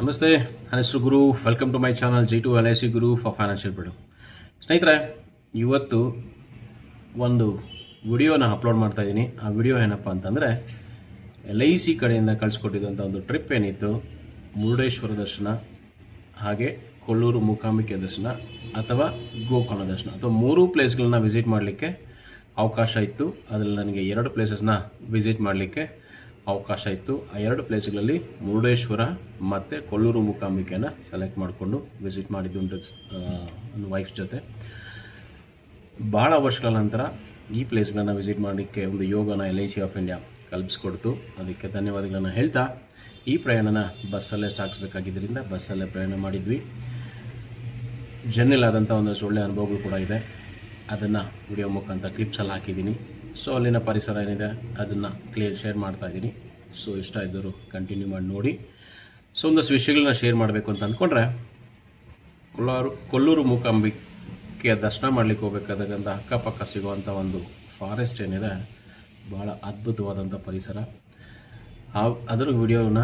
ನಮಸ್ತೆ, ನನ್ನ ಹೆಸರು Guru. Welcome to my channel G2 LIC Guru for financial freedom. ಸ್ನೇಹಿತರೆ, ಇವತ್ತು ಒಂದು ವಿಡಿಯೋನ ಅಪ್ಲೋಡ್ ಮಾಡ್ತಾ ಇದ್ದೀನಿ. ಆ ವಿಡಿಯೋ ಏನಪ್ಪ ಅಂತಂದರೆ, LIC ಕಡೆಯಿಂದ ಕಳಿಸ್ಕೊಟ್ಟಿದ್ದಂಥ ಒಂದು ಟ್ರಿಪ್ ಏನಿತ್ತು, ಮುರುಡೇಶ್ವರ ದರ್ಶನ, ಹಾಗೆ ಕೊಲ್ಲೂರು ಮೂಕಾಂಬಿಕೆ ದರ್ಶನ ಅಥವಾ ಗೋಕರ್ಣ ದರ್ಶನ, ಅಥವಾ ಮೂರೂ ಪ್ಲೇಸ್ಗಳನ್ನ ವಿಸಿಟ್ ಮಾಡಲಿಕ್ಕೆ ಅವಕಾಶ ಇತ್ತು. ಅದರಲ್ಲಿ ನನಗೆ 2 ಪ್ಲೇಸಸ್ನ ವಿಸಿಟ್ ಮಾಡಲಿಕ್ಕೆ ಅವಕಾಶ ಇತ್ತು. ಆ 2 ಪ್ಲೇಸ್ಗಳಲ್ಲಿ ಮುರುಡೇಶ್ವರ ಮತ್ತು ಕೊಲ್ಲೂರು ಮೂಕಾಂಬಿಕೆನ ಸೆಲೆಕ್ಟ್ ಮಾಡಿಕೊಂಡು ವಿಸಿಟ್ ಮಾಡಿದ್ದುಂಟು ನನ್ನ ವೈಫ್ ಜೊತೆ. ಭಾಳ ವರ್ಷಗಳ ನಂತರ ಈ ಪ್ಲೇಸ್ಗಳನ್ನ ವಿಸಿಟ್ ಮಾಡಲಿಕ್ಕೆ ಒಂದು ಯೋಗನ LIC ಆಫ್ ಇಂಡಿಯಾ ಕಲ್ಪಿಸ್ಕೊಡ್ತು. ಅದಕ್ಕೆ ಧನ್ಯವಾದಗಳನ್ನು ಹೇಳ್ತಾ, ಈ ಪ್ರಯಾಣನ ಬಸ್ಸಲ್ಲೇ ಸಾಗಿಸ್ಬೇಕಾಗಿದ್ದರಿಂದ ಬಸ್ಸಲ್ಲೇ ಪ್ರಯಾಣ ಮಾಡಿದ್ವಿ. ಜರ್ನಿಲಾದಂಥ ಒಂದಷ್ಟು ಒಳ್ಳೆಯ ಅನುಭವಗಳು ಕೂಡ ಇದೆ. ಅದನ್ನು ವಿಡಿಯೋ ಮುಖಾಂತರ ಕ್ಲಿಪ್ಸಲ್ಲಿ ಹಾಕಿದ್ದೀನಿ. ಸೊ ಅಲ್ಲಿನ ಪರಿಸರ ಏನಿದೆ ಅದನ್ನು ಶೇರ್ ಮಾಡ್ತಾ ಇದ್ದೀನಿ. ಸೊ ಇಷ್ಟ ಇದ್ದರು ಕಂಟಿನ್ಯೂ ಮಾಡಿ ನೋಡಿ. ಸೊ ಒಂದಷ್ಟು ವಿಷಯಗಳನ್ನ ಶೇರ್ ಮಾಡಬೇಕು ಅಂತ ಅಂದ್ಕೊಂಡ್ರೆ, ಕೊಲ್ಲೂರು ಮೂಕಾಂಬಿಕೆಯ ದರ್ಶನ ಮಾಡಲಿಕ್ಕೆ ಹೋಗಬೇಕಾದಂಥ ಅಕ್ಕಪಕ್ಕ ಸಿಗುವಂಥ ಒಂದು ಫಾರೆಸ್ಟ್ ಏನಿದೆ, ಭಾಳ ಅದ್ಭುತವಾದಂಥ ಪರಿಸರ. ಅದರ ವಿಡಿಯೋನ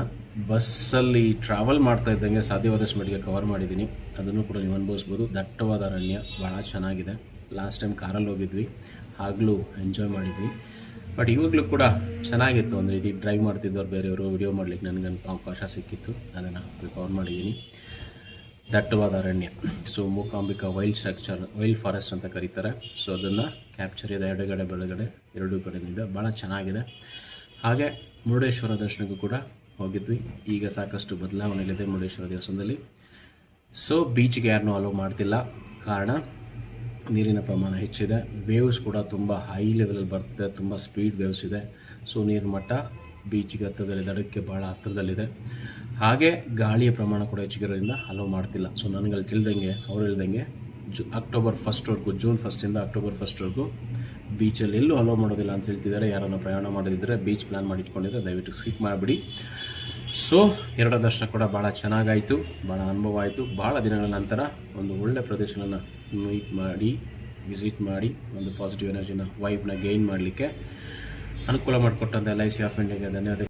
ಬಸ್ಸಲ್ಲಿ ಟ್ರಾವೆಲ್ ಮಾಡ್ತಾ ಇದ್ದಂಗೆ ಸಾಧ್ಯವಾದಷ್ಟು ಮಟ್ಟಿಗೆ ಕವರ್ ಮಾಡಿದ್ದೀನಿ. ಅದನ್ನು ಕೂಡ ನೀವು ಅನುಭವಿಸ್ಬೋದು. ದಟ್ಟವಾದ ಅರಣ್ಯ, ಭಾಳ ಚೆನ್ನಾಗಿದೆ. ಲಾಸ್ಟ್ ಟೈಮ್ ಕಾರಲ್ಲಿ ಹೋಗಿದ್ವಿ, ಆಗಲೂ ಎಂಜಾಯ್ ಮಾಡಿದ್ವಿ. ಬಟ್ ಇವಾಗಲೂ ಕೂಡ ಚೆನ್ನಾಗಿತ್ತು. ಒಂದು ರೀತಿ ಡ್ರೈವ್ ಮಾಡ್ತಿದ್ದವ್ರು ಬೇರೆಯವರು ವಿಡಿಯೋ ಮಾಡಲಿಕ್ಕೆ ನನಗೆ ಅವಕಾಶ ಸಿಕ್ಕಿತ್ತು. ಅದನ್ನು ಕವರ್ ಮಾಡಿದ್ದೀನಿ. ದಟ್ಟವಾದ ಅರಣ್ಯ, ಸೊ ಮೂಕಾಂಬಿಕಾ ವೈಲ್ಡ್ ಫಾರೆಸ್ಟ್ ಅಂತ ಕರೀತಾರೆ. ಸೊ ಅದನ್ನು ಕ್ಯಾಪ್ಚರ್ ಇದೆ ಎಡಗಡೆ ಬಲಗಡೆ ಎರಡೂ ಕಡೆಯಿಂದ. ಭಾಳ ಚೆನ್ನಾಗಿದೆ. ಹಾಗೆ ಮುರುಡೇಶ್ವರ ದರ್ಶನಕ್ಕೂ ಕೂಡ ಹೋಗಿದ್ವಿ. ಈಗ ಸಾಕಷ್ಟು ಬದಲಾವಣೆಗಳಿದೆ ಮುರುಡೇಶ್ವರ ದೇವಸ್ಥಾನದಲ್ಲಿ. ಸೊ ಬೀಚ್ಗೆ ಯಾರನ್ನೂ ಅಲೋ ಮಾಡ್ತಿಲ್ಲ, ಕಾರಣ ನೀರಿನ ಪ್ರಮಾಣ ಹೆಚ್ಚಿದೆ. ವೇವ್ಸ್ ಕೂಡ ತುಂಬ ಹೈ ಲೆವೆಲಲ್ಲಿ ಬರ್ತಿದೆ, ತುಂಬ ಸ್ಪೀಡ್ ವೇವ್ಸ್ ಇದೆ. ಸೊ ನೀರಿನ ಮಟ್ಟ ಬೀಚ್ಗೆ ಹತ್ತಿರದಲ್ಲಿ, ದಡಕ್ಕೆ ಭಾಳ ಹತ್ತಿರದಲ್ಲಿದೆ. ಹಾಗೆ ಗಾಳಿಯ ಪ್ರಮಾಣ ಕೂಡ ಹೆಚ್ಚಿರೋದ್ರಿಂದ ಅಲೋ ಮಾಡ್ತಿಲ್ಲ. ಸೊ ನನಗೆ ತಿಳಿದಂಗೆ, ಅವ್ರು ಹೇಳ್ದಂಗೆ ಅಕ್ಟೋಬರ್ 1 ಜೂನ್ 1 ಅಕ್ಟೋಬರ್ 1 ಬೀಚಲ್ಲಿ ಎಲ್ಲೂ ಅಲೋ ಮಾಡೋದಿಲ್ಲ ಅಂತ ಹೇಳ್ತಿದ್ದಾರೆ. ಯಾರನ್ನು ಪ್ರಯಾಣ ಮಾಡಿದ್ರೆ, ಬೀಚ್ ಪ್ಲ್ಯಾನ್ ಮಾಡಿಟ್ಕೊಂಡಿದ್ರೆ ದಯವಿಟ್ಟು ಸ್ಕಿಪ್ ಮಾಡಿಬಿಡಿ. ಸೊ 2 ದರ್ಶನ ಕೂಡ ಭಾಳ ಚೆನ್ನಾಗಾಯಿತು, ಭಾಳ ಅನುಭವ ಆಯಿತು. ಭಾಳ ದಿನಗಳ ನಂತರ ಒಂದು ಒಳ್ಳೆಯ ಪ್ರದೇಶವನ್ನು ವಿಸಿಟ್ ಮಾಡಿ ಒಂದು ಪಾಸಿಟಿವ್ ಎನರ್ಜಿನ, ವೈಬ್ನ ಗೈನ್ ಮಾಡಲಿಕ್ಕೆ ಅನುಕೂಲ ಮಾಡಿಕೊಟ್ಟಂಥ LIC ಆಫ್ ಇಂಡಿಯಾಗೆ ಧನ್ಯವಾದ.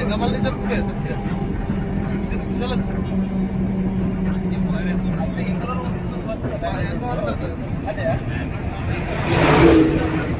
नमाला कुठे सध्या कुशाला कलर